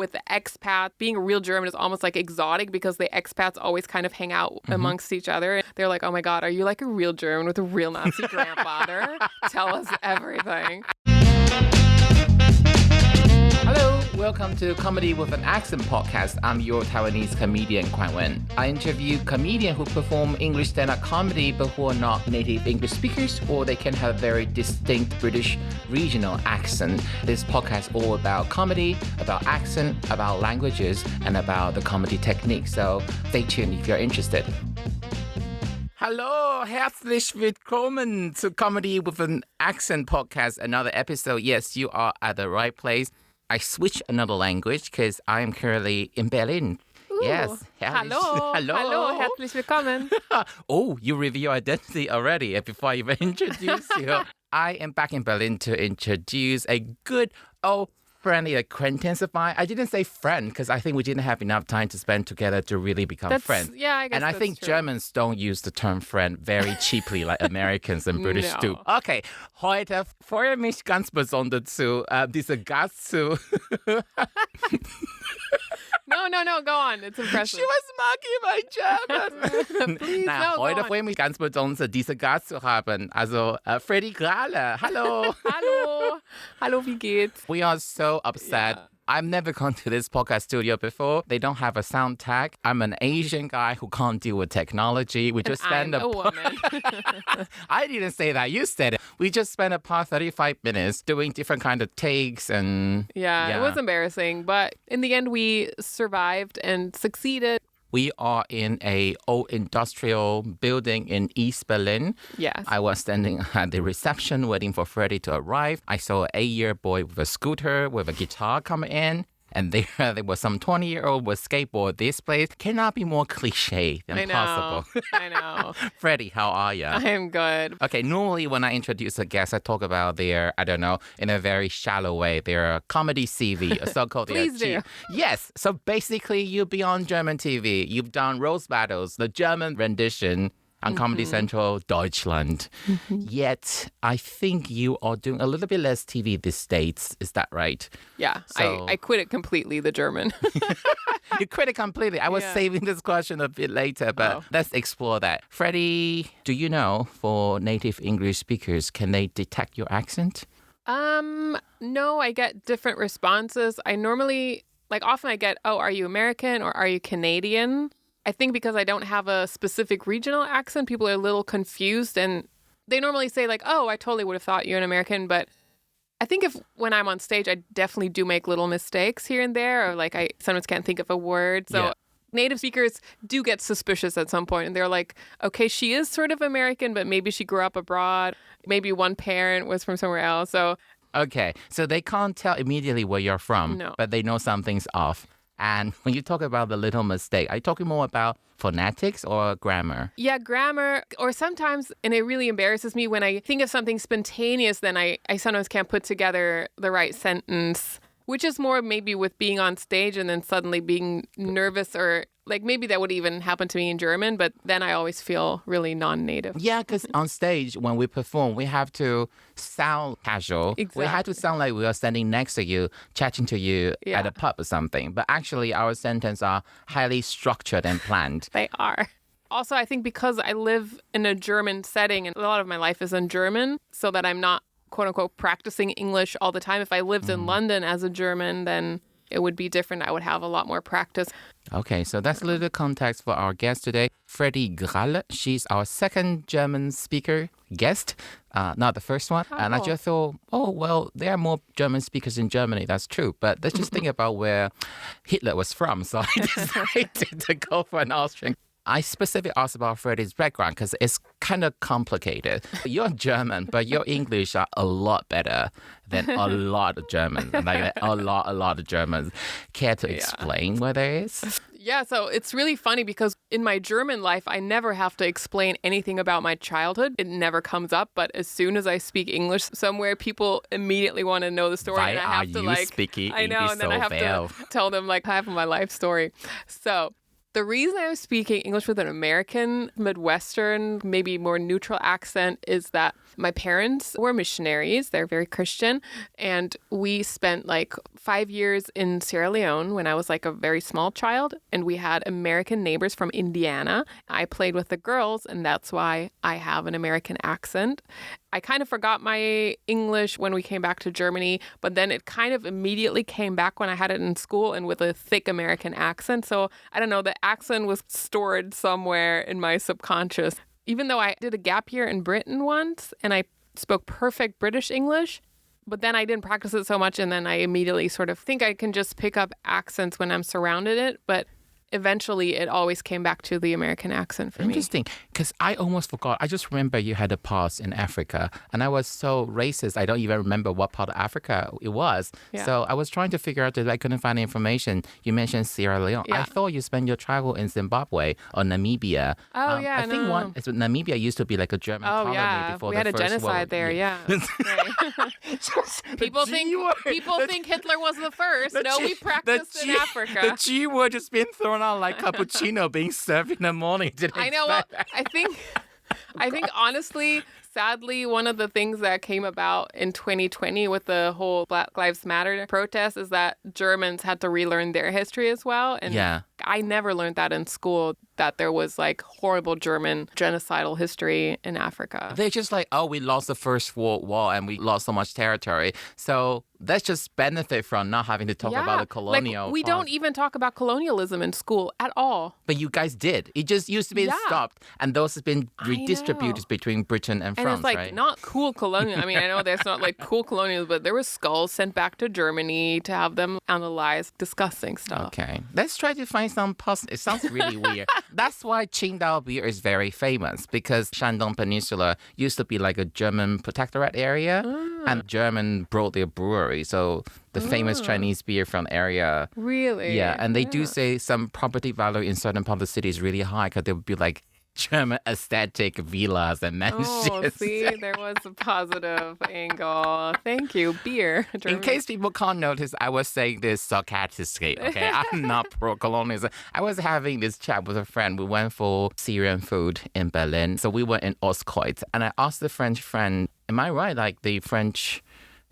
with the expat, being a real German is almost like exotic because the expats always kind of hang out amongst each other. They're like, oh my God, are you like a real German with a real Nazi grandfather? Tell us everything. Hello, welcome to Comedy with an Accent podcast. I'm your Taiwanese comedian, Kuan-wen. I interview comedians who perform English stand-up comedy but who are not native English speakers, or they can have very distinct British regional accent. This podcast is all about comedy, about accent, about languages, and about the comedy technique. So stay tuned if you're interested. Hallo, herzlich willkommen to Comedy with an Accent podcast, another episode. Yes, you are at the right place. I switched another language because I am currently in Berlin. Ooh. Yes. Hello. Hello, herzlich willkommen. Oh, you reveal your identity already before I even introduce you. I am back in Berlin to introduce a good old friendly acquaintance of mine. I didn't say friend because I think we didn't have enough time to spend together to really become friends. Yeah, I guess And I think true. Germans don't use the term friend very cheaply like Americans and British do. Okay, heute freue mich ganz besonders zu dieser Gast zu... No, go on. It's impressive. She was mocking my German. Please, Na, go heute on. freue ich mich ganz besonders, diese Gast zu haben. Also, Freddi Gralle. Hallo. Hallo, wie geht's? We are so upset. Yeah. I've never gone to this podcast studio before. They don't have a sound tag. I'm an Asian guy who can't deal with technology. We just spend I'm a woman. I didn't say that. You said it. We just spent a past 35 minutes doing different kind of takes and... Yeah, it was embarrassing. But in the end, we survived and succeeded. We are in a old industrial building in East Berlin. Yes. I was standing at the reception waiting for Freddi to arrive. I saw an 8-year boy with a scooter with a guitar come in. And there was some 20-year-old with skateboard. This place cannot be more cliche than possible. I know. Freddi, how are you? I'm good. Okay, normally when I introduce a guest, I talk about their, I don't know, in a very shallow way, their comedy CV, so-called Please do. Yes, so basically you've been on German TV. You've done Rose Battles, the German rendition on Comedy Central, Deutschland. Yet, I think you are doing a little bit less TV these days. Is that right? Yeah, So- I quit it completely, the German. You quit it completely. I was saving this question a bit later, but let's explore that. Freddi, do you know, for native English speakers, can they detect your accent? No, I get different responses. I normally, often I get, oh, are you American or are you Canadian? I think because I don't have a specific regional accent, people are a little confused and they normally say oh, I totally would have thought you're an American. But I think when I'm on stage, I definitely do make little mistakes here and there, or I sometimes can't think of a word. So native speakers do get suspicious at some point and they're like, okay, she is sort of American, but maybe she grew up abroad. Maybe one parent was from somewhere else. So Okay, so they can't tell immediately where you're from, No. but they know something's off. And when you talk about the little mistake, are you talking more about phonetics or grammar? yeah, grammar, or sometimes, and it really embarrasses me when I think of something spontaneous, then I sometimes can't put together the right sentence, which is more maybe with being on stage and then suddenly being nervous, or maybe that would even happen to me in German, but then I always feel really non-native. Yeah, because on stage, when we perform, we have to sound casual. We have to sound like we are standing next to you, chatting to you at a pub or something. But actually, our sentences are highly structured and planned. They are. Also, I think because I live in a German setting and a lot of my life is in German, so that I'm not, quote unquote, practicing English all the time. If I lived in London as a German, then it would be different. I would have a lot more practice. Okay, so that's a little context for our guest today, Freddi Gralle. She's our second German speaker guest, not the first one. And I just thought, there are more German speakers in Germany. That's true. But let's just think about where Hitler was from. So I decided to go for an Austrian. I specifically asked about Freddi's background because it's kind of complicated. You're German, but your English are a lot better than a lot of Germans. A lot of Germans. Care to explain what that is? Yeah, so it's really funny because in my German life, I never have to explain anything about my childhood. It never comes up. But as soon as I speak English somewhere, people immediately want to know the story. Why and I have are to you speaking I know, English and then so I have well? to tell them half of my life story. So The reason I'm speaking English with an American, Midwestern, maybe more neutral accent is that my parents were missionaries. They're very Christian. And we spent like 5 years in Sierra Leone when I was like a very small child. And we had American neighbors from Indiana. I played with the girls, and that's why I have an American accent. I kind of forgot my English when we came back to Germany, but then it kind of immediately came back when I had it in school and with a thick American accent. So I don't know, the accent was stored somewhere in my subconscious. Even though I did a gap year in Britain once and I spoke perfect British English, but then I didn't practice it so much, and then I immediately sort of think I can just pick up accents when I'm surrounded it, but eventually it always came back to the American accent for me. Interesting, because I almost forgot. I just remember you had a pause in Africa, and I was so racist, I don't even remember what part of Africa it was. Yeah. So I was trying to figure out that I couldn't find information. You mentioned Sierra Leone. Yeah. I thought you spent your travel in Zimbabwe or Namibia. Oh, yeah, I think no. Namibia used to be like a German colony before we the had a First genocide World. there, yeah. Right. People think Hitler was the first. No, we practiced in Africa. The G word just being thrown out like cappuccino being served in the morning. I know. Well, I think honestly, sadly, one of the things that came about in 2020 with the whole Black Lives Matter protest is that Germans had to relearn their history as well. And Yeah. I never learned that in school, that there was like horrible German genocidal history in Africa. They're just like, oh, we lost the First World War and we lost so much territory. So let's just benefit from not having to talk about the colonial like, we part. don't even talk about colonialism in school at all. But you guys did. It just used to be stopped. And those have been redistributed know. between Britain and And France, it's like right? not cool colonial. I mean, I know there's not like cool colonials, but there were skulls sent back to Germany to have them analyzed. Disgusting stuff. Okay. Let's try to find some positive. It sounds really weird. That's why Qingdao beer is very famous, because Shandong Peninsula used to be like a German protectorate area, and German brought their brewery. So the famous Chinese beer from the area. Really? Yeah, and they do say some property value in certain part of the city is really high because there would be like German aesthetic villas and mansions. Oh, see, there was a positive angle. Thank you, beer. In case people can't notice, I was saying this sarcastically, okay? I'm not pro-colonialism. I was having this chat with a friend. We went for Syrian food in Berlin. So we were in Ostkreuz. And I asked the French friend, am I right? Like the French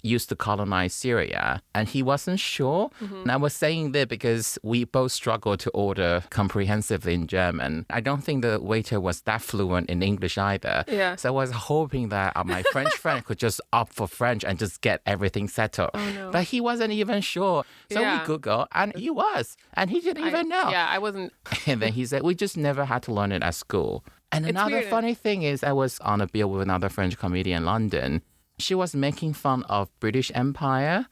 used to colonize Syria, and he wasn't sure. And I was saying that because we both struggled to order comprehensively in German. I don't think the waiter was that fluent in English either. Yeah. So I was hoping that my French friend could just opt for French and just get everything settled. Oh, no. But he wasn't even sure. So Yeah. we Googled, and he was. And he didn't even know. Yeah, I wasn't. And then he said, we just never had to learn it at school. And another weird. funny thing is, I was on a bill with another French comedian in London. She was making fun of British Empire.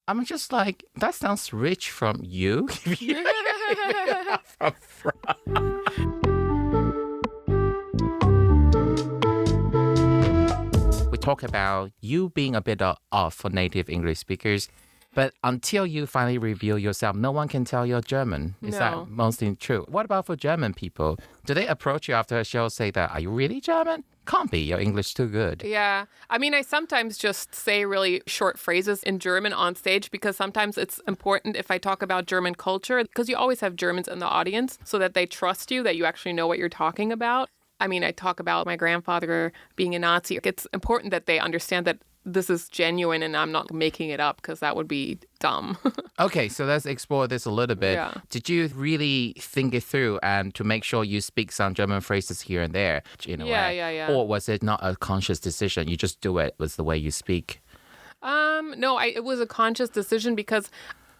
I'm just like, that sounds rich from you. From France. We talk about you being a bit off for native English speakers. But until you finally reveal yourself, no one can tell you're German. Is No. that mostly true? What about for German people? Do they approach you after a show, say that, are you really German? Can't be. Your English too good. Yeah. I mean, I sometimes just say really short phrases in German on stage because sometimes it's important if I talk about German culture, because you always have Germans in the audience so that they trust you, that you actually know what you're talking about. I mean, I talk about my grandfather being a Nazi. It's important that they understand that this is genuine and I'm not making it up, because that would be dumb. Okay, so let's explore this a little bit. Yeah. Did you really think it through and to make sure you speak some German phrases here and there in a way? Yeah. Or was it not a conscious decision? You just do it with the way you speak? No, it was a conscious decision because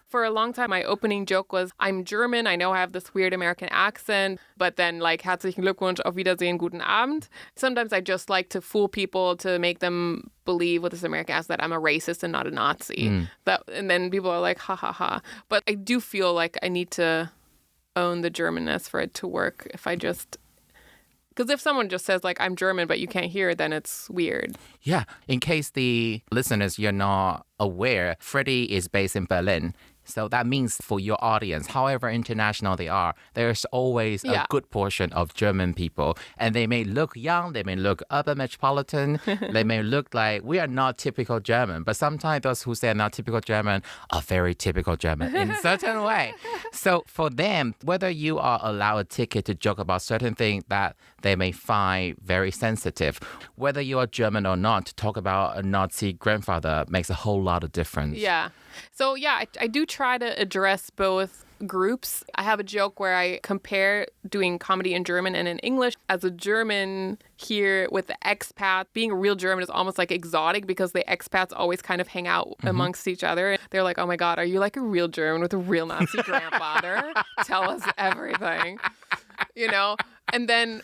for a long time, my opening joke was, I'm German. I know I have this weird American accent, but then like, herzlichen Glückwunsch, auf Wiedersehen, guten Abend. Sometimes I just like to fool people to make them believe with this American accent that I'm a racist and not a Nazi. And then people are like, ha, ha, ha. But I do feel like I need to own the Germanness for it to work. Because if someone just says like, I'm German, but you can't hear, then it's weird. Yeah. In case the listeners, you're not aware, Freddi is based in Berlin. So that means for your audience, however international they are, there's always a good portion of German people. And they may look young, they may look urban metropolitan, they may look like we are not typical German. But sometimes those who say are not typical German are very typical German in a certain way. So for them, whether you are allowed a ticket to joke about certain things that they may find very sensitive, whether you are German or not, to talk about a Nazi grandfather makes a whole lot of difference. Yeah. So yeah, I do try to address both groups. I have a joke where I compare doing comedy in German and in English. As a German here with the expat, being a real German is almost like exotic because the expats always kind of hang out amongst each other. They're like, oh my God, are you like a real German with a real Nazi grandfather? Tell us everything, you know? And then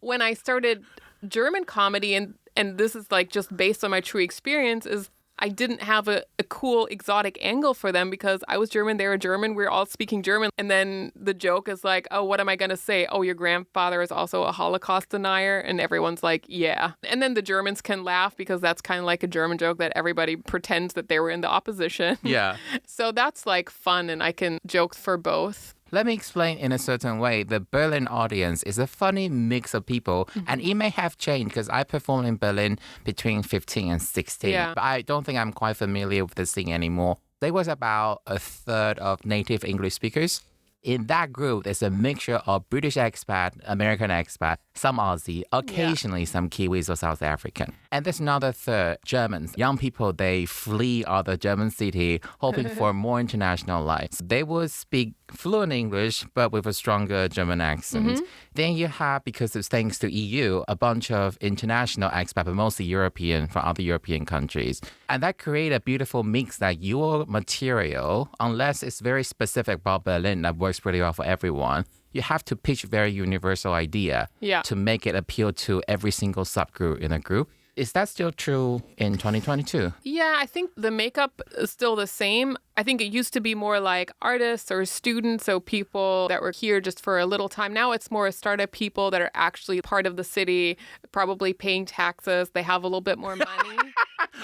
when I started German comedy, and this is like just based on my true experience, is I didn't have a cool exotic angle for them because I was German, they were German, we were all speaking German. And then the joke is like, oh, what am I going to say? Oh, your grandfather is also a Holocaust denier. And everyone's like, yeah. And then the Germans can laugh because that's kind of like a German joke that everybody pretends that they were in the opposition. Yeah. So that's like fun, and I can joke for both. Let me explain in a certain way. The Berlin audience is a funny mix of people, and it may have changed because I performed in Berlin between 15 and 16. Yeah. But I don't think I'm quite familiar with the scene anymore. There was about a third of native English speakers. In that group, there's a mixture of British expat, American expat, some Aussie, occasionally some Kiwis or South African. And there's another third, Germans. Young people, they flee other German city, hoping for more international life. They would speak fluent English, but with a stronger German accent. Then you have, because it's thanks to EU, a bunch of international expats, but mostly European, from other European countries. And that creates a beautiful mix that your material, unless it's very specific about Berlin, that works pretty well for everyone, you have to pitch a very universal idea to make it appeal to every single subgroup in a group. Is that still true in 2022? Yeah, I think the makeup is still the same. I think it used to be more like artists or students, so people that were here just for a little time. Now it's more startup people that are actually part of the city, probably paying taxes. They have a little bit more money.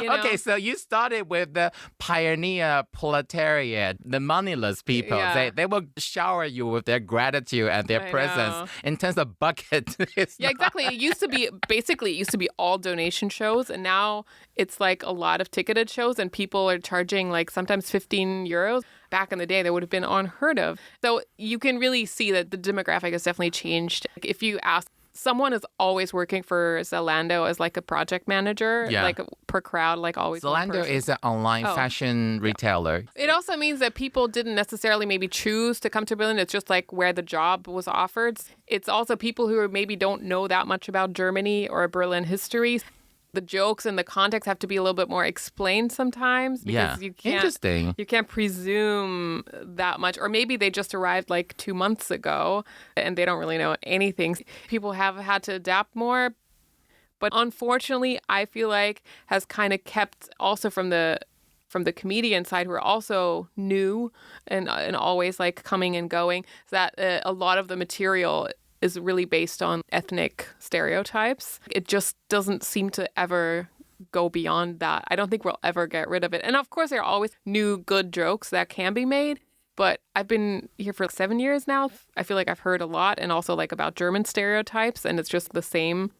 You know? Okay, so you started with the pioneer proletariat, the moneyless people. Yeah. They will shower you with their gratitude and their presence in terms of bucket. Exactly. It used to be all donation shows, and now it's like a lot of ticketed shows, and people are charging like sometimes 15 euros. Back in the day, that would have been unheard of. So you can really see that the demographic has definitely changed. If you ask, someone is always working for Zalando as like a project manager, like per crowd, like always. Zalando is an online fashion retailer. It also means that people didn't necessarily maybe choose to come to Berlin. It's just like where the job was offered. It's also people who maybe don't know that much about Germany or Berlin history. The jokes and the context have to be a little bit more explained sometimes because you can't presume that much. Or maybe they just arrived like 2 months ago and they don't really know anything. People have had to adapt more. But unfortunately, I feel like has kind of kept also from the comedian side, who are also new and always like coming and going, that a lot of the material is really based on ethnic stereotypes. It just doesn't seem to ever go beyond that. I don't think we'll ever get rid of it. And of course, there are always new good jokes that can be made. But I've been here for 7 years now. I feel like I've heard a lot, and also like about German stereotypes, and it's just the same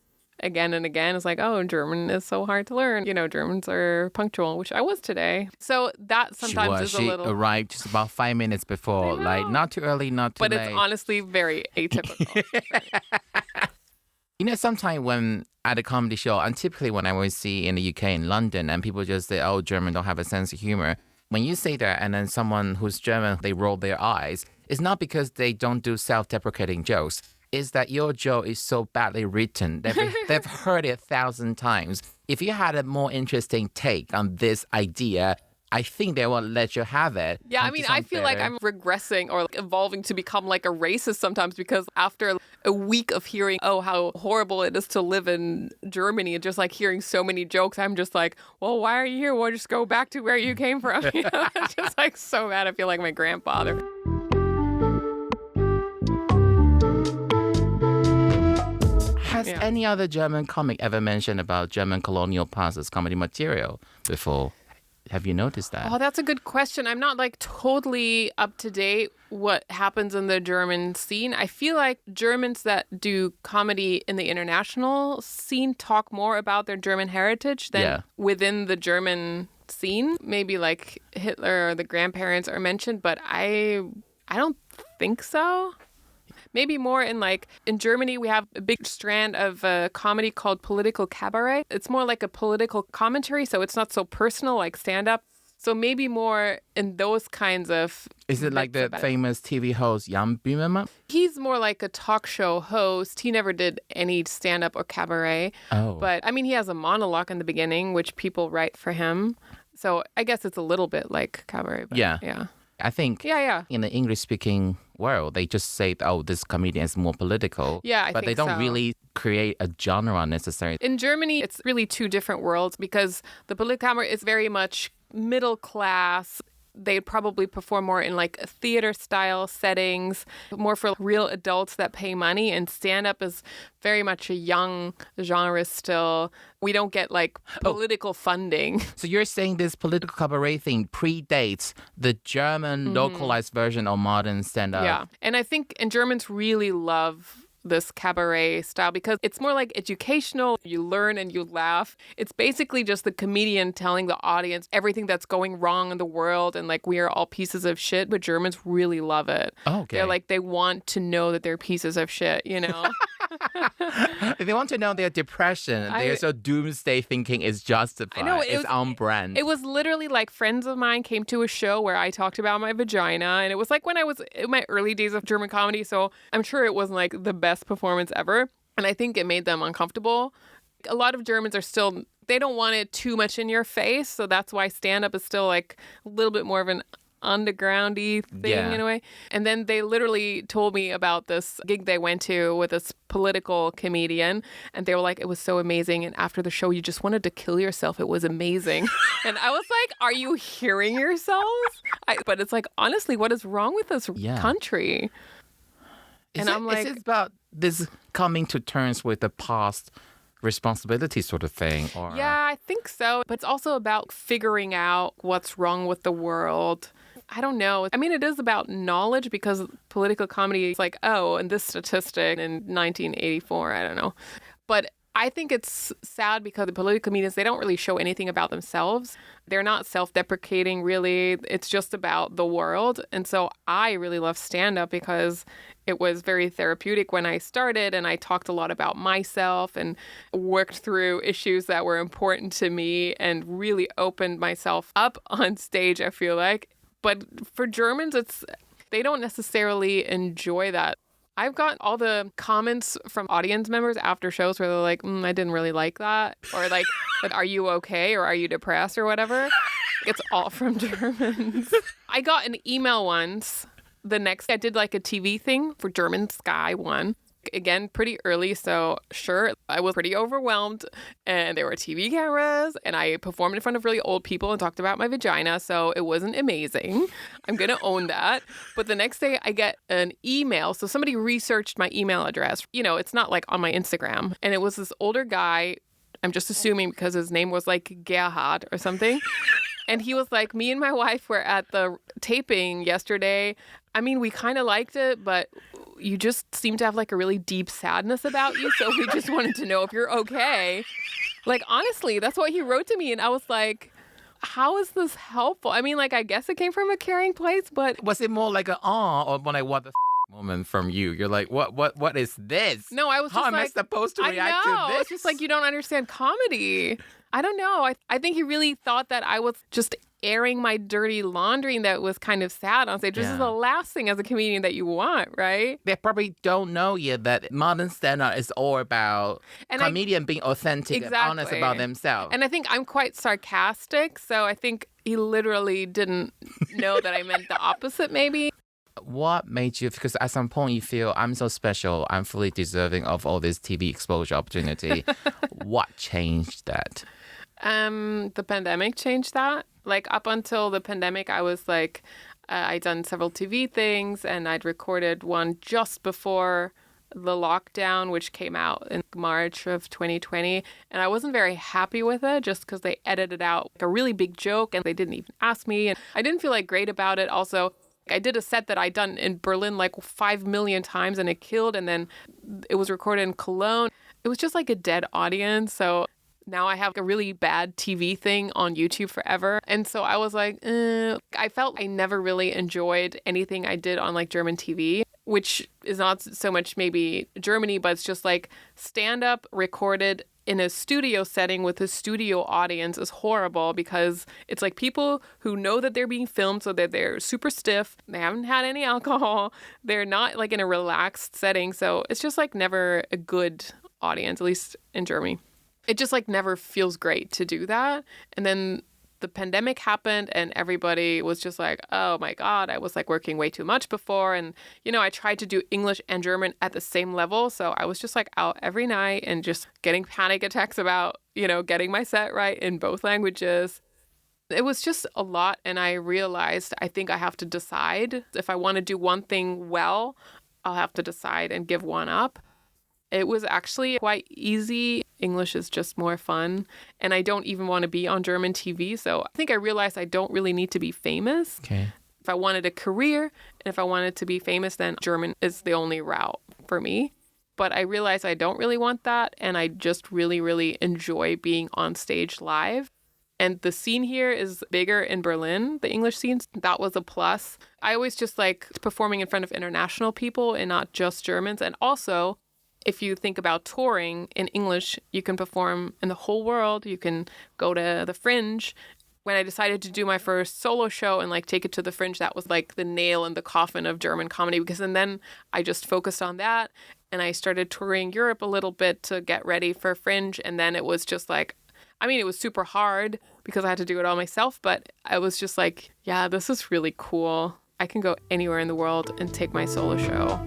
again and again. It's like, oh, German is so hard to learn. You know, Germans are punctual, which I was today. So that sometimes is a little... She arrived just about 5 minutes before. Like, not too early, not too late. But it's honestly very atypical. You know, sometimes when at a comedy show, and typically when I would see in the UK, in London, and people just say, oh, German don't have a sense of humor. When you say that and then someone who's German, they roll their eyes, it's not because they don't do self-deprecating jokes. Is that your joke is so badly written. They've heard it 1,000 times. If you had a more interesting take on this idea, I think they will let you have it. Yeah, I mean, I feel like I'm regressing or like evolving to become like a racist sometimes, because after a week of hearing, oh, how horrible it is to live in Germany, and just like hearing so many jokes, I'm just like, well, why are you here? Well, just go back to where you came from. You know? It's just like so bad. I feel like my grandfather. Has any other German comic ever mentioned about German colonial past as comedy material before? Have you noticed that? Oh, that's a good question. I'm not like totally up to date what happens in the German scene. I feel like Germans that do comedy in the international scene talk more about their German heritage than within the German scene. Maybe like Hitler or the grandparents are mentioned, but I I don't think so. Maybe more in Germany, we have a big strand of comedy called political cabaret. It's more like a political commentary, so it's not so personal like stand-up. So maybe more in those kinds of... Is it like the famous TV host Jan Böhmermann? He's more like a talk show host. He never did any stand-up or cabaret. Oh. But, I mean, he has a monologue in the beginning, which people write for him. So I guess it's a little bit like cabaret. But yeah. I think in the English-speaking world, they just say, oh, this comedian is more political. Yeah, but they don't really create a genre necessarily. In Germany, it's really two different worlds because the political cabaret is very much middle class. They'd probably perform more in like theater-style settings, more for real adults that pay money. And stand-up is very much a young genre still. We don't get like political funding. So you're saying this political cabaret thing predates the German localized version of modern stand-up? Yeah. And I think Germans really love this cabaret style because it's more like educational. You learn and you laugh. It's basically just the comedian telling the audience everything that's going wrong in the world and like we are all pieces of shit, but Germans really love it. Oh, okay. They're like, they want to know that they're pieces of shit, you know? They want to know their depression. Their so doomsday thinking is justified. I know, it's on brand. It was literally like friends of mine came to a show where I talked about my vagina. And it was like when I was in my early days of German comedy. So I'm sure it wasn't like the best performance ever. And I think it made them uncomfortable. A lot of Germans are still, they don't want it too much in your face. So that's why stand-up is still like a little bit more of an undergroundy thing in a way. And then they literally told me about this gig they went to with this political comedian, and they were like, it was so amazing, and after the show you just wanted to kill yourself. It was amazing. And I was like, are you hearing yourselves? But it's like, honestly, what is wrong with this country? Is it about this coming to terms with the past responsibility sort of thing? Or yeah, I think so. But it's also about figuring out what's wrong with the world. I don't know. I mean, it is about knowledge because political comedy is like, oh, and this statistic in 1984, I don't know. But I think it's sad because the political comedians, they don't really show anything about themselves. They're not self-deprecating, really. It's just about the world. And so I really love stand-up because it was very therapeutic when I started, and I talked a lot about myself and worked through issues that were important to me and really opened myself up on stage, I feel like. But for Germans, they don't necessarily enjoy that. I've got all the comments from audience members after shows where they're like, I didn't really like that. Or like, are you okay? Or are you depressed or whatever? It's all from Germans. I got an email once. The next, I did like a TV thing for German Sky 1. Again, pretty early, so sure, I was pretty overwhelmed, and there were TV cameras, and I performed in front of really old people and talked about my vagina, so it wasn't amazing. I'm going to own that. But the next day, I get an email, so somebody researched my email address. You know, it's not like on my Instagram, and it was this older guy, I'm just assuming because his name was like Gerhard or something, and he was like, me and my wife were at the taping yesterday. I mean, we kind of liked it, but you just seem to have like a really deep sadness about you. So we just wanted to know if you're okay. Like, honestly, that's what he wrote to me. And I was like, how is this helpful? I mean, like, I guess it came from a caring place, but... Was it more like an or more like what the moment from you? You're like, what is this? No, I was just how am I supposed to react to this? It's just like, you don't understand comedy. I don't know. I think he really thought that I was just airing my dirty laundry, and that was kind of sad on stage. This is the last thing as a comedian that you want, right? They probably don't know yet that modern stand-up is all about comedian being authentic and honest about themselves. And I think I'm quite sarcastic, so I think he literally didn't know that I meant the opposite, maybe. What made you, because at some point you feel, I'm so special, I'm fully deserving of all this TV exposure opportunity. What changed that? The pandemic changed that. Like, up until the pandemic, I was like, I'd done several TV things, and I'd recorded one just before the lockdown, which came out in March of 2020. And I wasn't very happy with it just because they edited out like a really big joke, and they didn't even ask me. And I didn't feel like great about it. Also, I did a set that I'd done in Berlin like 5 million times, and it killed. And then it was recorded in Cologne. It was just like a dead audience. So Now I have a really bad TV thing on YouTube forever. And so I was like, I felt I never really enjoyed anything I did on like German TV, which is not so much maybe Germany, but it's just like stand-up recorded in a studio setting with a studio audience is horrible because it's like people who know that they're being filmed, so that they're super stiff. They haven't had any alcohol. They're not like in a relaxed setting. So it's just like never a good audience, at least in Germany. It just like never feels great to do that. And then the pandemic happened and everybody was just like, oh my God, I was like working way too much before. And, you know, I tried to do English and German at the same level. So I was just like out every night and just getting panic attacks about, you know, getting my set right in both languages. It was just a lot. And I realized I think I have to decide if I want to do one thing well, I'll have to decide and give one up. It was actually quite easy. English is just more fun. And I don't even want to be on German TV. So I think I realized I don't really need to be famous. Okay. If I wanted a career and if I wanted to be famous, then German is the only route for me. But I realized I don't really want that. And I just really, really enjoy being on stage live. And the scene here is bigger in Berlin, the English scene. That was a plus. I always just like performing in front of international people and not just Germans. And also, if you think about touring in English, you can perform in the whole world. You can go to the Fringe. When I decided to do my first solo show and like take it to the Fringe, that was like the nail in the coffin of German comedy, because and then I just focused on that and I started touring Europe a little bit to get ready for Fringe. And then it was just like, I mean, it was super hard because I had to do it all myself, but I was just like, yeah, this is really cool. I can go anywhere in the world and take my solo show.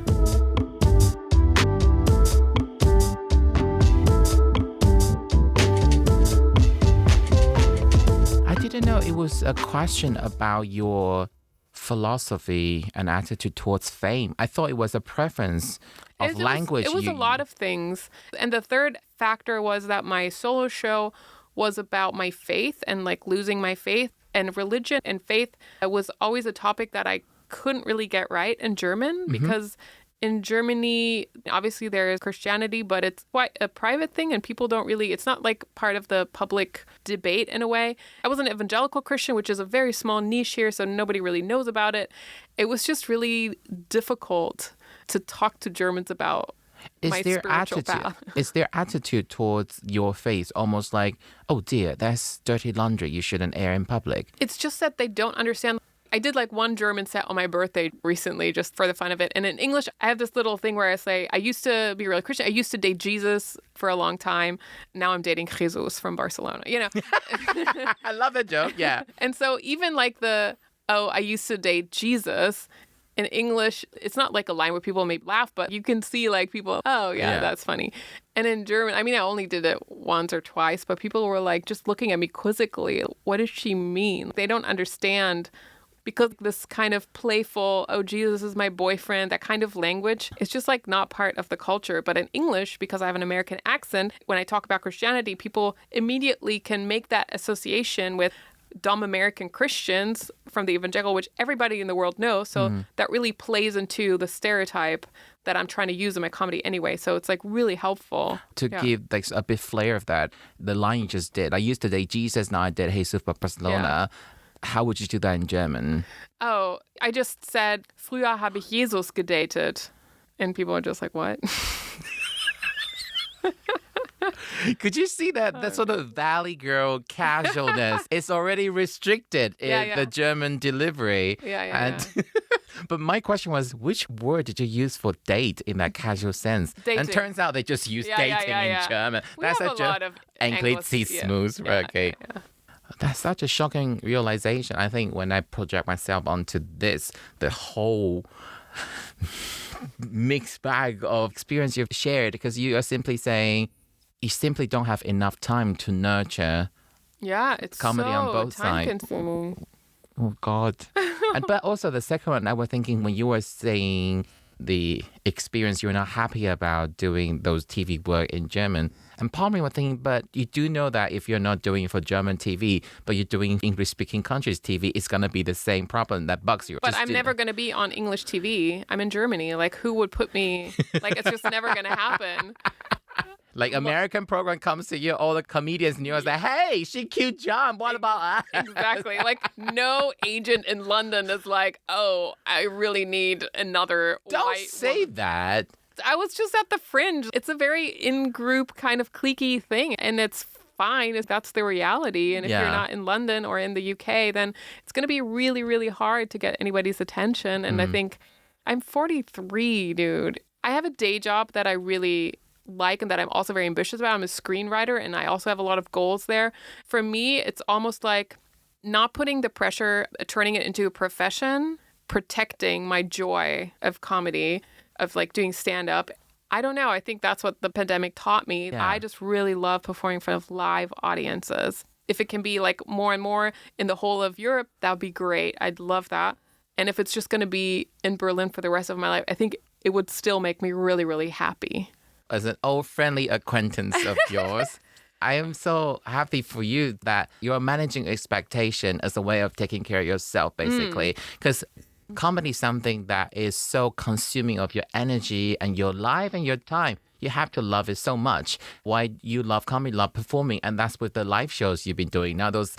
I didn't know it was a question about your philosophy and attitude towards fame. I thought it was a preference of language. It was a lot of things. And the third factor was that my solo show was about my faith and like losing my faith, and religion and faith was always a topic that I couldn't really get right in German because in Germany, obviously there is Christianity, but it's quite a private thing and people don't really, it's not like part of the public debate in a way. I was an evangelical Christian, which is a very small niche here, so nobody really knows about it. It was just really difficult to talk to Germans about my spiritual path. Is their attitude towards your faith almost like, oh dear, that's dirty laundry, you shouldn't air in public? It's just that they don't understand. I did like one German set on my birthday recently just for the fun of it. And in English, I have this little thing where I say, I used to be really Christian. I used to date Jesus for a long time. Now I'm dating Jesus from Barcelona, you know. I love that joke, yeah. And so even like I used to date Jesus, in English, it's not like a line where people may laugh, but you can see like people, oh yeah, that's funny. And in German, I mean, I only did it once or twice, but people were like just looking at me quizzically. What does she mean? They don't understand. Because this kind of playful, oh, Jesus is my boyfriend, that kind of language, it's just like not part of the culture. But in English, because I have an American accent, when I talk about Christianity, people immediately can make that association with dumb American Christians from the evangelical, which everybody in the world knows. So that really plays into the stereotype that I'm trying to use in my comedy anyway. So it's like really helpful. To give like a bit flair of that, the line you just did, I used to date Jesus, now I date Jesus for Barcelona. Yeah. How would you do that in German? Oh, I just said, früher habe ich Jesus gedatet. And people are just like, what? Could you see that sort of Valley Girl casualness? It's already restricted in the German delivery. Yeah. But my question was, which word did you use for date in that casual sense? Dating. And turns out they just use dating in German. We have a lot of Anglicismus. Okay. Yeah. That's such a shocking realization. I think when I project myself onto this, the whole mixed bag of experience you've shared, because you are simply saying you simply don't have enough time to nurture it's comedy on both sides. Time-consuming. Oh, God. But also the second one, I was thinking when you were saying the experience you're not happy about doing those TV work in German. And part of me was thinking, but you do know that if you're not doing it for German TV, but you're doing English-speaking countries TV, it's going to be the same problem that bugs you. But I'm never going to be on English TV. I'm in Germany. Like, who would put me... Like, it's just never going to happen. Like American program comes to you, all the comedians in yours say, hey, she cute jump. What about us? Exactly. Like no agent in London is like, oh, I really need another Don't white say woman. that. I was just at the Fringe. It's a very in-group kind of cliquey thing, and it's fine if that's the reality. And if you're not in London or in the UK, then it's going to be really, really hard to get anybody's attention. And I think I'm 43, dude. I have a day job that I really like and that I'm also very ambitious about. I'm a screenwriter, and I also have a lot of goals there. For me, it's almost like not putting the pressure, turning it into a profession, protecting my joy of comedy, of like doing stand-up. I don't know. I think that's what the pandemic taught me. Yeah. I just really love performing in front of live audiences. If it can be like more and more in the whole of Europe, that would be great. I'd love that. And if it's just going to be in Berlin for the rest of my life, I think it would still make me really, really happy. As an old friendly acquaintance of yours, I am so happy for you that you're managing expectation as a way of taking care of yourself, basically. Because comedy is something that is so consuming of your energy and your life and your time. You have to love it so much. Why you love comedy, love performing, and that's with the live shows you've been doing. Now those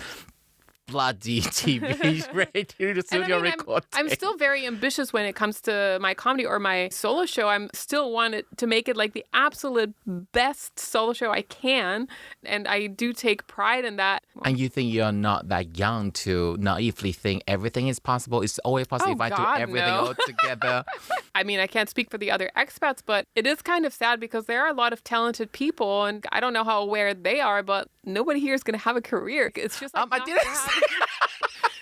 bloody TV, radio, studio recording. I'm still very ambitious when it comes to my comedy or my solo show. I'm still wanted to make it like the absolute best solo show I can. And I do take pride in that. And you think you're not that young to naively think everything is possible? It's always possible if I do everything all together. I mean, I can't speak for the other expats, but it is kind of sad because there are a lot of talented people, and I don't know how aware they are, but nobody here is going to have a career. It's just like I didn't say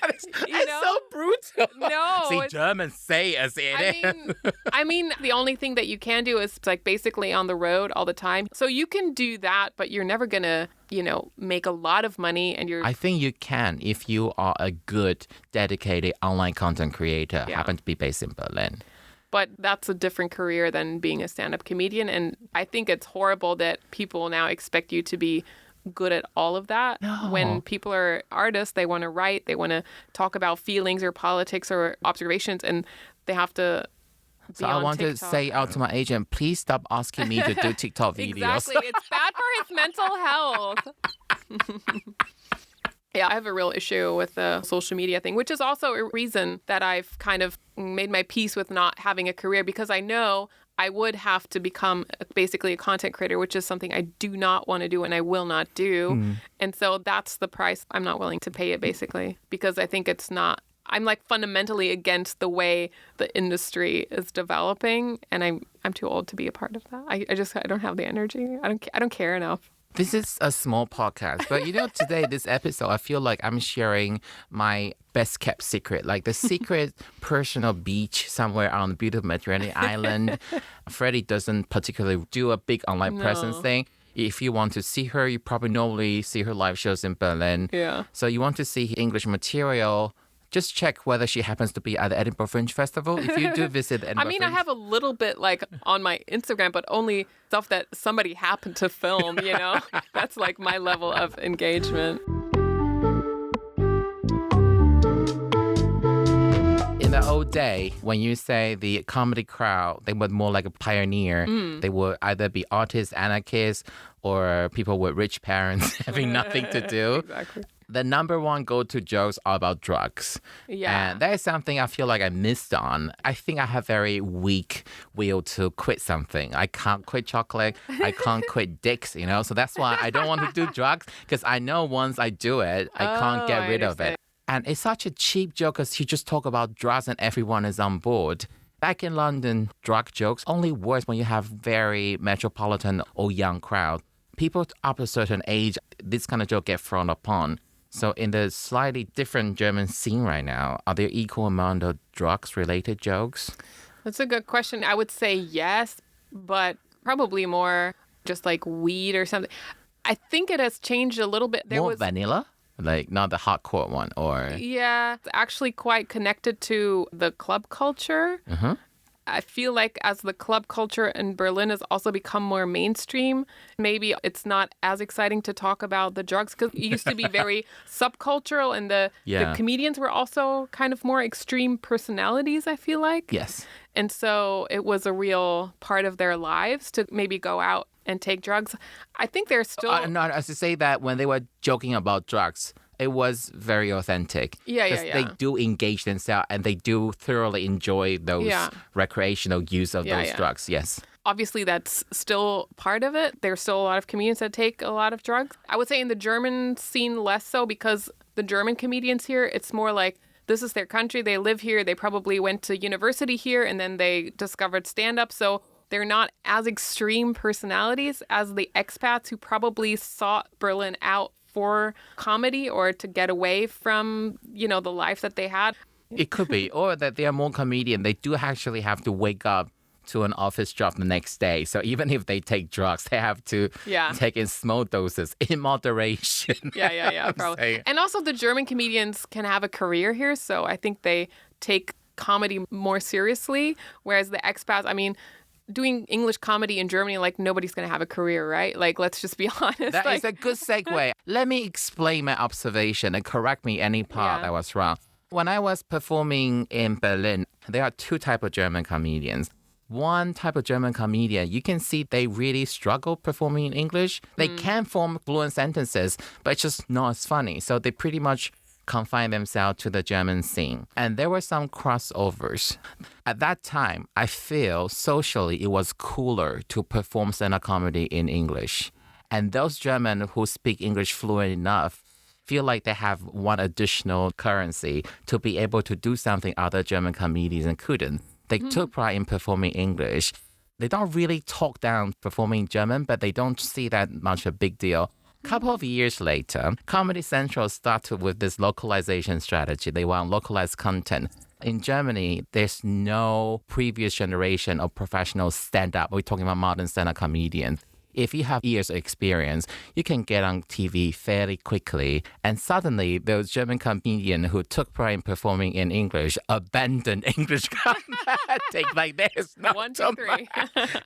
That's so brutal. No. See, Germans say as it is. I mean, the only thing that you can do is like basically on the road all the time. So you can do that, but you're never going to, make a lot of money and you're... I think you can if you are a good, dedicated online content creator, happen to be based in Berlin. But that's a different career than being a stand-up comedian. And I think it's horrible that people now expect you to be good at all of that. No. When people are artists, they want to write, they want to talk about feelings or politics or observations, and they have to be So I want to say out to my agent, please stop asking me to do TikTok videos. Exactly. It's bad for his mental health. Yeah, I have a real issue with the social media thing, which is also a reason that I've kind of made my peace with not having a career, because I know I would have to become basically a content creator, which is something I do not want to do and I will not do. And so that's the price I'm not willing to pay it, basically, because I think it's not, I'm like fundamentally against the way the industry is developing, and I'm too old to be a part of that. I don't have the energy. I don't care enough. This is a small podcast, but today, this episode, I feel like I'm sharing my best kept secret, like the secret personal beach somewhere on the beautiful Mediterranean island. Freddi doesn't particularly do a big online presence thing. If you want to see her, you probably normally see her live shows in Berlin. Yeah. So you want to see English material, just check whether she happens to be at the Edinburgh Fringe Festival. If you do visit Edinburgh Fringe. I have a little bit like on my Instagram, but only stuff that somebody happened to film, That's like my level of engagement. In the old day, when you say the comedy crowd, they were more like a pioneer. They would either be artists, anarchists, or people with rich parents having nothing to do. Exactly. The number one go-to jokes are about drugs. Yeah. And that is something I feel like I missed on. I think I have very weak will to quit something. I can't quit chocolate. I can't quit dicks, So that's why I don't want to do drugs, because I know once I do it, I can't get rid of it. And it's such a cheap joke because he just talk about drugs and everyone is on board. Back in London, drug jokes only works when you have very metropolitan or young crowd. People up to a certain age, this kind of joke get frowned upon. So in the slightly different German scene right now, are there equal amount of drugs-related jokes? That's a good question. I would say yes, but probably more just like weed or something. I think it has changed a little bit. More vanilla? Like not the hardcore one, or... Yeah, it's actually quite connected to the club culture. I feel like as the club culture in Berlin has also become more mainstream, maybe it's not as exciting to talk about the drugs, because it used to be very subcultural, and the comedians were also kind of more extreme personalities, I feel like. Yes. And so it was a real part of their lives to maybe go out and take drugs. I think they're still... No, as to say that when they were joking about drugs, it was very authentic. Yeah. They do engage themselves and they do thoroughly enjoy those recreational use of those drugs. Yes. Obviously, that's still part of it. There's still a lot of comedians that take a lot of drugs. I would say in the German scene, less so, because the German comedians here, it's more like, this is their country. They live here. They probably went to university here and then they discovered stand-up. So they're not as extreme personalities as the expats who probably sought Berlin out for comedy or to get away from, the life that they had. It could be. Or that they are more comedian. They do actually have to wake up to an office job the next day. So even if they take drugs, they have to take in small doses in moderation. Yeah, probably. And also the German comedians can have a career here. So I think they take comedy more seriously. Whereas the expats, doing English comedy in Germany, nobody's going to have a career, right? Let's just be honest. That is a good segue. Let me explain my observation and correct me any part that was wrong. When I was performing in Berlin, there are two types of German comedians. One type of German comedian, you can see they really struggle performing in English. They can form fluent sentences, but it's just not as funny. So they pretty much confine themselves to the German scene. And there were some crossovers. At that time, I feel socially it was cooler to perform stand-up comedy in English. And those Germans who speak English fluent enough feel like they have one additional currency to be able to do something other German comedians couldn't. They took pride in performing English. They don't really talk down performing German, but they don't see that much a big deal. A couple of years later, Comedy Central started with this localization strategy. They want localized content. In Germany, there's no previous generation of professional stand-up. We're talking about modern stand-up comedians. If you have years of experience, you can get on TV fairly quickly. And suddenly, those German comedians who took pride in performing in English abandoned English content. There's no 1, 2, 3.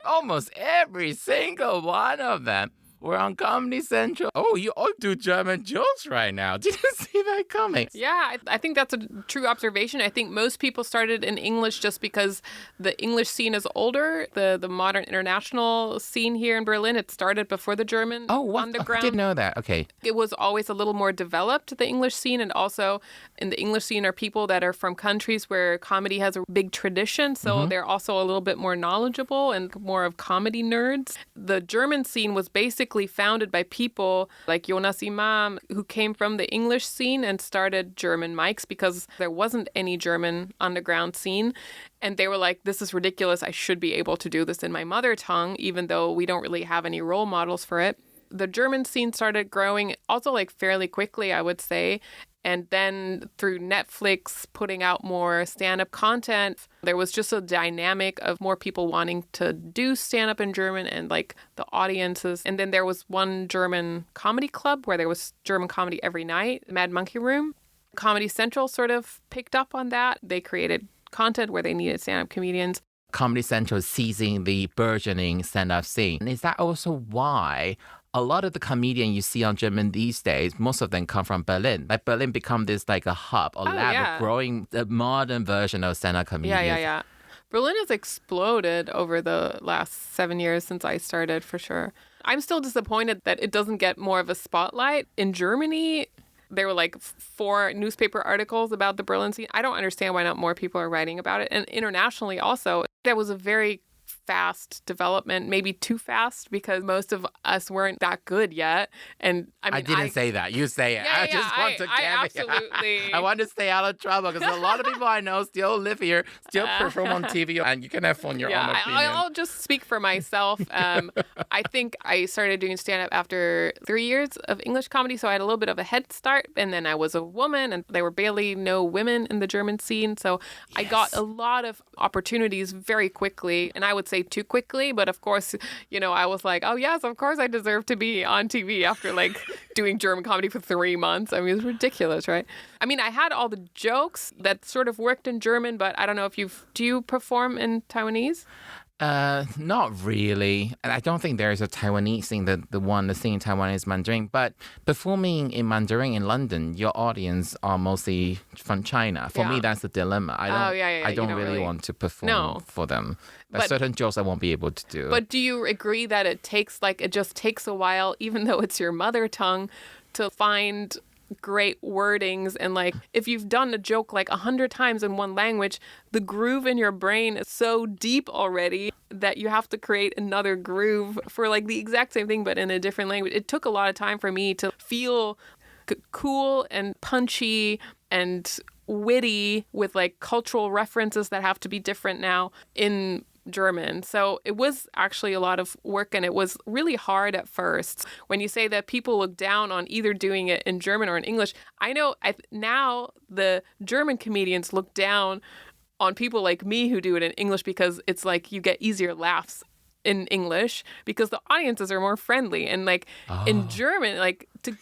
Almost every single one of them were on Comedy Central. Oh, you all do German jokes right now. Did you see that coming? Yeah, I think that's a true observation. I think most people started in English just because the English scene is older. The modern international scene here in Berlin, it started before the German underground. I didn't know that. Okay. It was always a little more developed, the English scene. And also in the English scene are people that are from countries where comedy has a big tradition. So they're also a little bit more knowledgeable and more of comedy nerds. The German scene was basically founded by people like Jonas Imam, who came from the English scene and started German mics because there wasn't any German underground scene. And they were like, this is ridiculous. I should be able to do this in my mother tongue, even though we don't really have any role models for it. The German scene started growing also fairly quickly, I would say. And then through Netflix putting out more stand-up content, there was just a dynamic of more people wanting to do stand-up in German and the audiences. And then there was one German comedy club where there was German comedy every night, Mad Monkey Room. Comedy Central sort of picked up on that. They created content where they needed stand-up comedians. Comedy Central seizing the burgeoning stand-up scene. And is that also why a lot of the comedians you see on German these days, most of them come from Berlin. Berlin become this a hub, a lab of growing the modern version of stand-up comedians. Yeah. Berlin has exploded over the last 7 years since I started, for sure. I'm still disappointed that it doesn't get more of a spotlight. In Germany, there were 4 newspaper articles about the Berlin scene. I don't understand why not more people are writing about it. And internationally also, there was a very fast development, maybe too fast because most of us weren't that good yet. And I didn't say that. You say it. Yeah, I just want to absolutely. I want to stay out of trouble because a lot of people I know still live here, still perform on TV, and you can have on your own opinion. I'll just speak for myself. I think I started doing stand-up after 3 years of English comedy, so I had a little bit of a head start. And then I was a woman, and there were barely no women in the German scene, so I got a lot of opportunities very quickly. And I would say too quickly, but of course, I was like, oh yes, of course I deserve to be on TV after doing German comedy for 3 months. I mean, it's ridiculous, right? I mean, I had all the jokes that sort of worked in German, but I don't know if do you perform in Taiwanese? Not really. And I don't think there's a Taiwanese thing the thing in Taiwan is Mandarin. But performing in Mandarin in London, your audience are mostly from China. For me, that's the dilemma. I don't really want to perform for them. But certain jokes I won't be able to do. But do you agree that it just takes a while, even though it's your mother tongue, to find great wordings, and like if you've done a joke like 100 times in one language, the groove in your brain is so deep already that you have to create another groove for like the exact same thing but in a different language. It took a lot of time for me to feel cool and punchy and witty with like cultural references that have to be different now in German. So it was actually a lot of work, and it was really hard at first. When you say that people look down on either doing it in German or in English, I know now the German comedians look down on people like me who do it in English because it's like you get easier laughs in English because the audiences are more friendly. And like in German, like to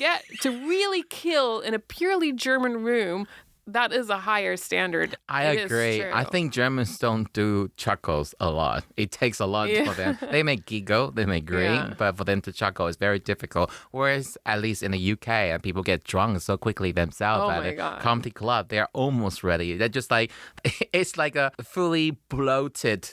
really kill in a purely German room, that is a higher standard. I agree. I think Germans don't do chuckles a lot. It takes a lot for them. They may giggle, they may grin, but for them to chuckle is very difficult. Whereas at least in the UK, and people get drunk so quickly themselves at a comedy club, they're almost ready. They're just like, it's like a fully bloated.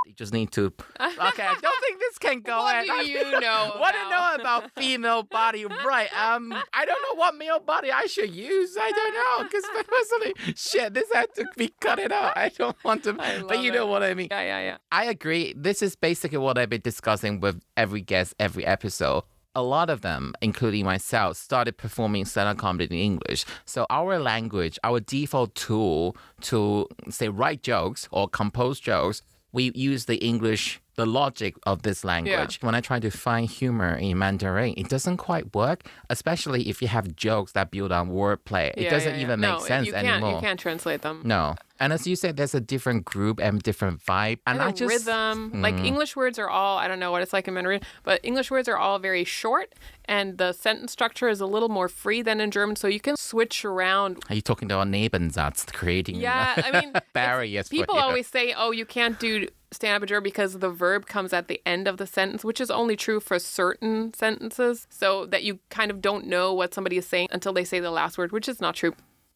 You just need to. Okay, I don't think this can go. What do you know? What do you know about female body? Right. I don't know what male body I should use. I don't know because personally, shit, this had to be cut it out. I don't want to. But you know what I mean. Yeah. I agree. This is basically what I've been discussing with every guest, every episode. A lot of them, including myself, started performing stand-up comedy in English. So our language, our default tool to, say, write jokes or compose jokes, we use the English, the logic of this language. When I try to find humor in Mandarin, it doesn't quite work, especially if you have jokes that build on wordplay. It doesn't even make sense anymore. You can't translate them. No. And as you said, there's a different group and different vibe. And I just... rhythm. Like English words are all, I don't know what it's like in Mandarin, but English words are all very short and the sentence structure is a little more free than in German. So you can switch around. Are you talking about Nebensatz, creating I mean, barriers? People always say, oh, you can't do stand-up in German because the verb comes at the end of the sentence, which is only true for certain sentences. So that you kind of don't know what somebody is saying until they say the last word, which is not true.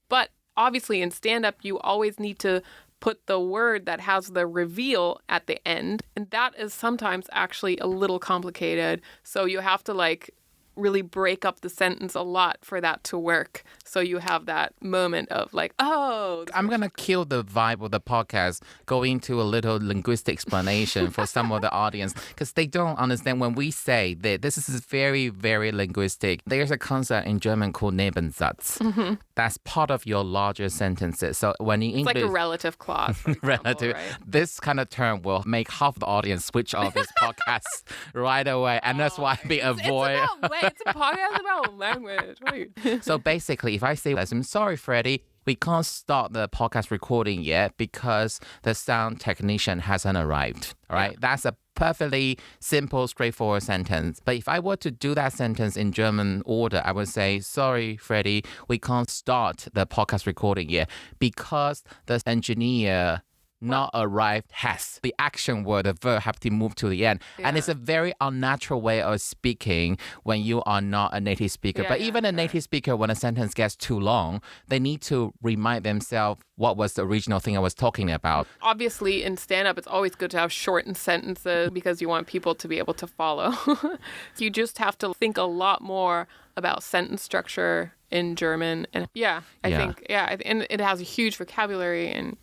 But obviously, in stand-up, you always need to put the word that has the reveal at the end. And that is sometimes actually a little complicated. So you have to like really break up the sentence a lot for that to work. So you have that moment of like, oh. I'm going to kill the vibe of the podcast, go into a little linguistic explanation for some of the audience, because they don't understand when we say that this is very, very linguistic. There's a concept in German called Nebensatz. Mm-hmm. That's part of your larger sentences. So when in English... It's like a relative clause, for example, relative. Right? This kind of term will make half the audience switch off this podcast right away. And that's why we avoid... It's a podcast about language. Right? So basically, if I say, I'm sorry, Freddi, we can't start the podcast recording yet because the sound technician hasn't arrived. All right. Yeah. That's a perfectly simple, straightforward sentence. But if I were to do that sentence in German order, I would say, sorry, Freddi, we can't start the podcast recording yet because the engineer not arrived has. The action word, the verb have to move to the end. Yeah. And it's a very unnatural way of speaking when you are not a native speaker. But even a native speaker, when a sentence gets too long, they need to remind themselves what was the original thing I was talking about. Obviously, in stand-up, it's always good to have shortened sentences because you want people to be able to follow. You just have to think a lot more about sentence structure in German. And I think and it has a huge vocabulary. And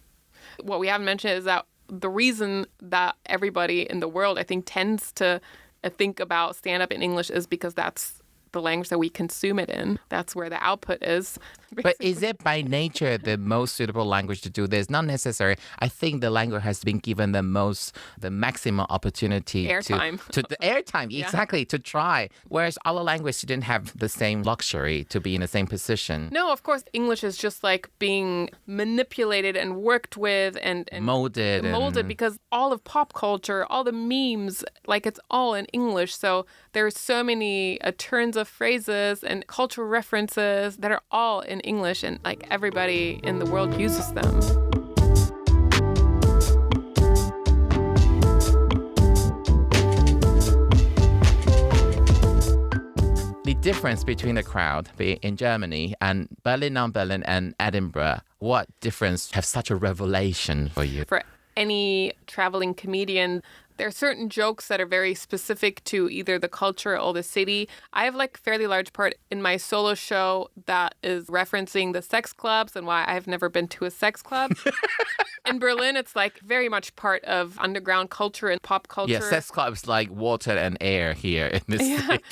what we haven't mentioned is that the reason that everybody in the world, I think, tends to think about stand-up in English is because that's the language that we consume it in. That's where the output is. But is it by nature the most suitable language to do this? Not necessary. I think the language has been given the maximum opportunity airtime. to the airtime, exactly, to try. Whereas other languages didn't have the same luxury to be in the same position. No, of course, English is just like being manipulated and worked with and molded because all of pop culture, all the memes, like it's all in English. So there's so many turns of phrases and cultural references that are all in English, and like everybody in the world uses them. difference between the crowd in Germany and Berlin, non-Berlin, and Edinburgh? What difference have such a revelation for you? For any traveling comedian, there are certain jokes that are very specific to either the culture or the city. I have like a fairly large part in my solo show that is referencing the sex clubs and why I've never been to a sex club. In Berlin, it's like very much part of underground culture and pop culture. Yeah, sex clubs like water and air here in this city.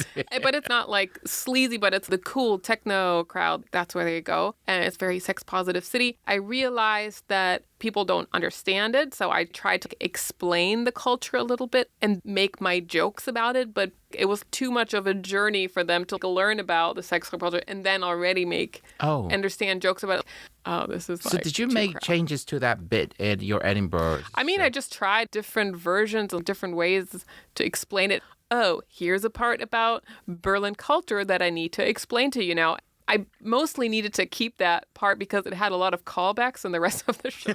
But it's not like sleazy, but it's the cool techno crowd. That's where they go. And it's a very sex positive city. I realized that people don't understand it. So I tried to explain the culture a little bit and make my jokes about it. But it was too much of a journey for them to learn about the sex club culture and then already understand jokes about it. Oh, this is So did you make changes to that bit in your Edinburgh? I mean, I just tried different versions and different ways to explain it. Oh, here's a part about Berlin culture that I need to explain to you now. I mostly needed to keep that part because it had a lot of callbacks and the rest of the show.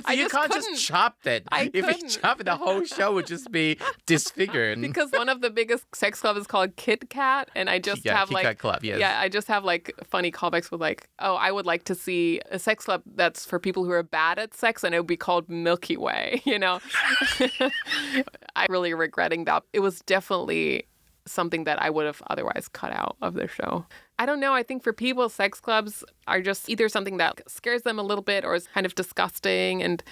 So you can't just chop it. If you chop it, the whole show would just be disfigured. Because one of the biggest sex clubs is called Kit Kat, and I just have Kit Kat Club, yes. I just have like funny callbacks with like, oh, I would like to see a sex club that's for people who are bad at sex, and it would be called Milky Way. You know, I'm really regretting that. It was definitely something that I would have otherwise cut out of the show. I don't know. I think for people, sex clubs are just either something that scares them a little bit or is kind of disgusting and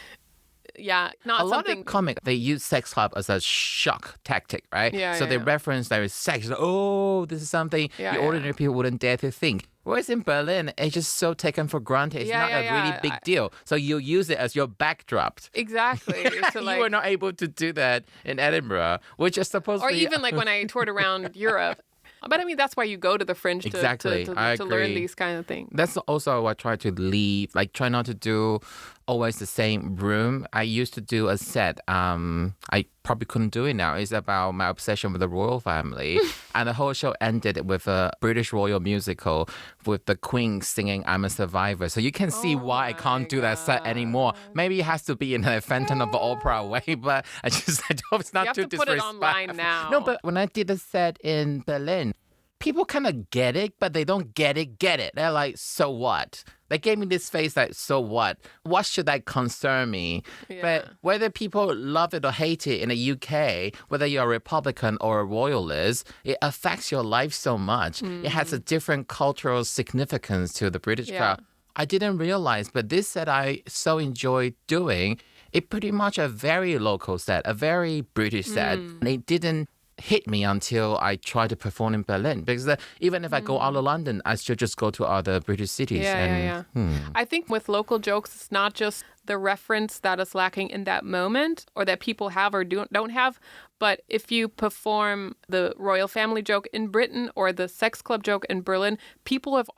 not a lot of comics, they use sex club as a shock tactic, right? They reference there is sex. Oh, this is something the ordinary people wouldn't dare to think. Whereas in Berlin, it's just so taken for granted. It's not a really big deal. So you use it as your backdrop. Exactly. So you were not able to do that in Edinburgh, which is supposed to be... Or even like when I toured around Europe. But I mean, that's why you go to the Fringe to learn these kind of things. That's also why I try to leave, like try not to do always the same room. I used to do a set, I probably couldn't do it now. It's about my obsession with the royal family. And the whole show ended with a British royal musical with the Queen singing I'm a Survivor. So you can see why I can't do that set anymore. Maybe it has to be in a Phantom of the Opera way, but I hope it's not too disrespectful. You have to put it online now. No, but when I did a set in Berlin, people kind of get it, but they don't get it. They're like, so what? They gave me this face like, so what? What should that concern me? Yeah. But whether people love it or hate it in the UK, whether you're a Republican or a royalist, it affects your life so much. It has a different cultural significance to the British crowd. I didn't realize, but this set I so enjoyed doing, it pretty much a very local set, a very British set. And it didn't hit me until I tried to perform in Berlin. Because even if I go out of London, I should just go to other British cities. I think with local jokes, it's not just the reference that is lacking in that moment or that people have or don't have. But if you perform the royal family joke in Britain or the sex club joke in Berlin, people have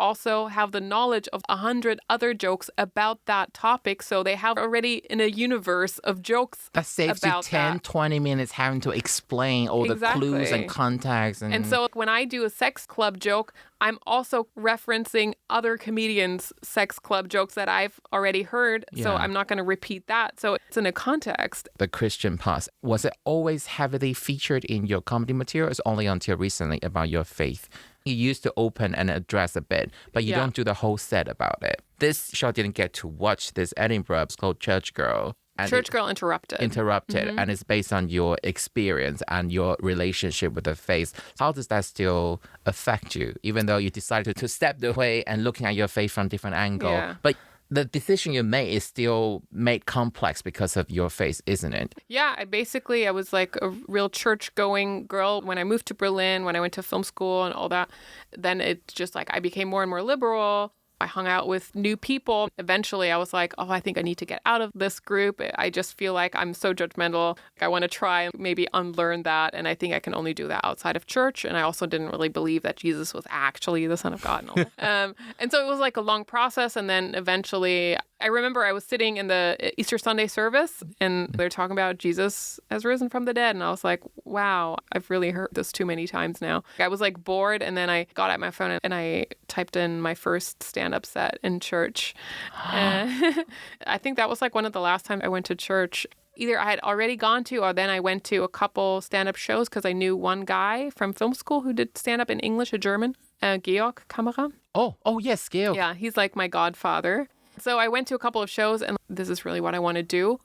the knowledge of 100 other jokes about that topic. So they have already in a universe of jokes that saves you 20 minutes having to explain all the clues and contacts. And so when I do a sex club joke, I'm also referencing other comedians' sex club jokes that I've already heard. So I'm not going to repeat that. So it's in a context. The Christian past, was it always heavily featured in your comedy materials only until recently about your faith? You used to open and address a bit, but you don't do the whole set about it. This show didn't get to watch this Edinburgh. It's called Church Girl. Church Girl Interrupted. And it's based on your experience and your relationship with the faith. How does that still affect you, even though you decided to step away and looking at your faith from a different angle? Yeah. But the decision you made is still made complex because of your faith, isn't it? Yeah, I was like a real church-going girl when I moved to Berlin, when I went to film school and all that. Then it just like I became more and more liberal. I hung out with new people. Eventually, I was like, oh, I think I need to get out of this group. I just feel like I'm so judgmental. I want to try and maybe unlearn that. And I think I can only do that outside of church. And I also didn't really believe that Jesus was actually the Son of God and all that. And so it was like a long process. And then eventually, I remember I was sitting in the Easter Sunday service and they're talking about Jesus has risen from the dead. And I was like, wow, I've really heard this too many times now. I was like bored. And then I got out my phone and I typed in my first stand-up set in church. I think that was like one of the last times I went to church. Either I had already gone to, or then I went to a couple stand-up shows because I knew one guy from film school who did stand-up in English, a German, Georg Kamera. Oh, yes, Gail. Yeah, he's like my godfather. So I went to a couple of shows, and this is really what I want to do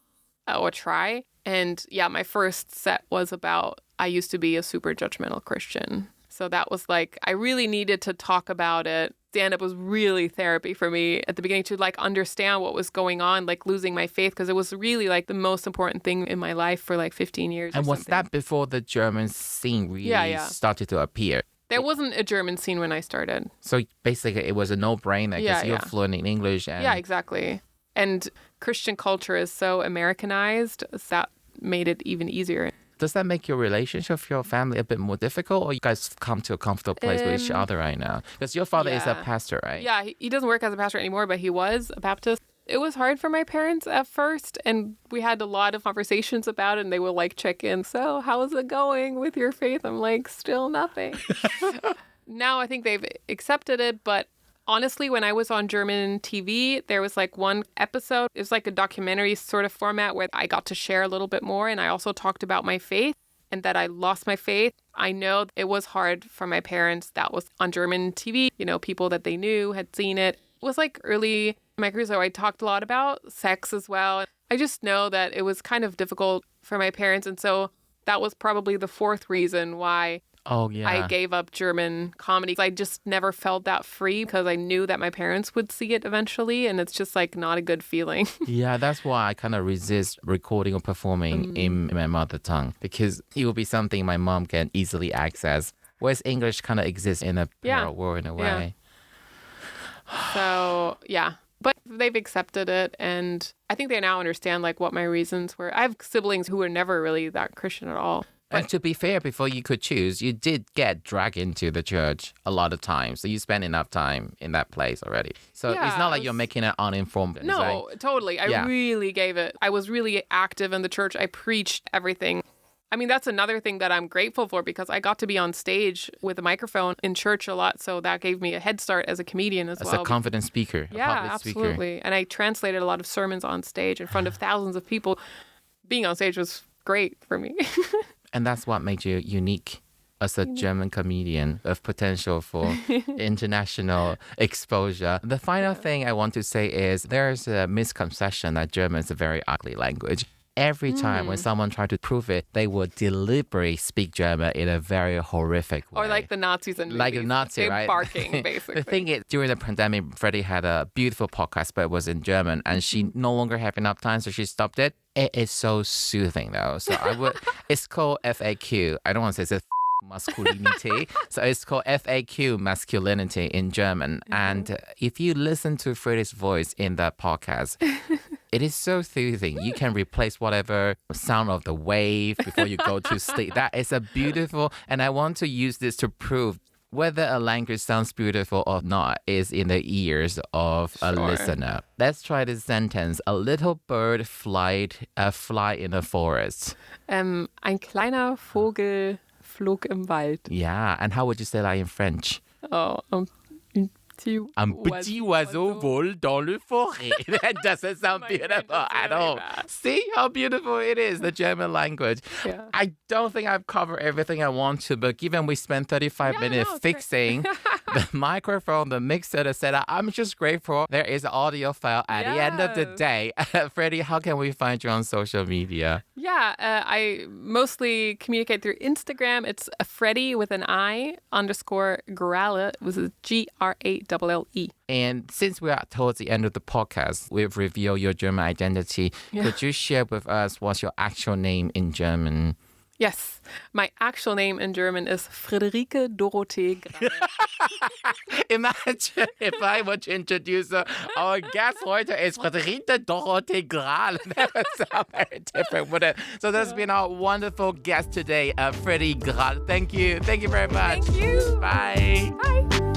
or try. And yeah, my first set was about, I used to be a super judgmental Christian. So that was like, I really needed to talk about it. Stand-up was really therapy for me at the beginning to like understand what was going on, like losing my faith, because it was really like the most important thing in my life for like 15 years. And was that before the German scene really started to appear? There wasn't a German scene when I started. So basically it was a no-brainer because you're fluent in English. And... Yeah, exactly. And Christian culture is so Americanized, so that made it even easier. Does that make your relationship with your family a bit more difficult, or you guys come to a comfortable place with each other right now? Because your father is a pastor, right? Yeah, he doesn't work as a pastor anymore, but he was a Baptist. It was hard for my parents at first, and we had a lot of conversations about it, and they would like check in. So how is it going with your faith? I'm like, still nothing. Now I think they've accepted it, but honestly, when I was on German TV, there was like one episode. It was like a documentary sort of format where I got to share a little bit more. And I also talked about my faith and that I lost my faith. I know it was hard for my parents. That was on German TV. You know, people that they knew had seen it. It was like early in my career, so I talked a lot about sex as well. I just know that it was kind of difficult for my parents. And so that was probably the fourth reason why I gave up German comedy. I just never felt that free because I knew that my parents would see it eventually, and it's just like not a good feeling. Yeah, that's why I kind of resist recording or performing in my mother tongue, because it will be something my mom can easily access, whereas English kind of exists in a parallel world in a way. So, yeah. But they've accepted it, and I think they now understand like what my reasons were. I have siblings who were never really that Christian at all. And to be fair, before you could choose, you did get dragged into the church a lot of times. So you spent enough time in that place already. So it's not like you're making it uninformed. No, totally. I really gave it. I was really active in the church. I preached everything. I mean, that's another thing that I'm grateful for, because I got to be on stage with a microphone in church a lot. So that gave me a head start as a comedian as well. As a confident speaker, a public absolutely. Speaker. And I translated a lot of sermons on stage in front of thousands of people. Being on stage was great for me. And that's what made you unique as a German comedian of potential for international exposure. The final thing I want to say is there's a misconception that German is a very ugly language. Every time when someone tried to prove it, they would deliberately speak German in a very horrific way. Or like the Nazis in movies. Like the Nazi, right? Barking, basically. The thing is, during the pandemic, Freddi had a beautiful podcast, but it was in German, and she no longer had enough time, so she stopped it. It is so soothing, though. So it's called FAQ. I don't want to say it's masculinity. So it's called FAQ, masculinity in German. And if you listen to Freddi's voice in that podcast, it is so soothing. You can replace whatever sound of the wave before you go to sleep. That is a beautiful, and I want to use this to prove whether a language sounds beautiful or not is in the ears of a listener. Let's try this sentence. A little bird fly in the forest. Ein kleiner Vogel flog im Wald. Yeah, and how would you say that in French? Un petit oiseau vole dans le forêt. That doesn't sound beautiful at all. Bad. See how beautiful it is, the German language. Yeah. I don't think I've covered everything I want to, but given we spent 35 minutes fixing the microphone, the mixer, the setup, I'm just grateful there is an audio file at the end of the day. Freddi, how can we find you on social media? Yeah, I mostly communicate through Instagram. It's Freddi with an I _Gralle. It was a Gralle. And since we are towards the end of the podcast, we've revealed your German identity. Yeah. Could you share with us what's your actual name in German? Yes, my actual name in German is Friederike Dorothee Gralle. Imagine if I were to introduce our guest heute is Friederike Dorothee Gralle. That would sound very different, wouldn't it? So that's been our wonderful guest today, Freddi Gralle. Thank you. Thank you very much. Thank you. Bye. Bye.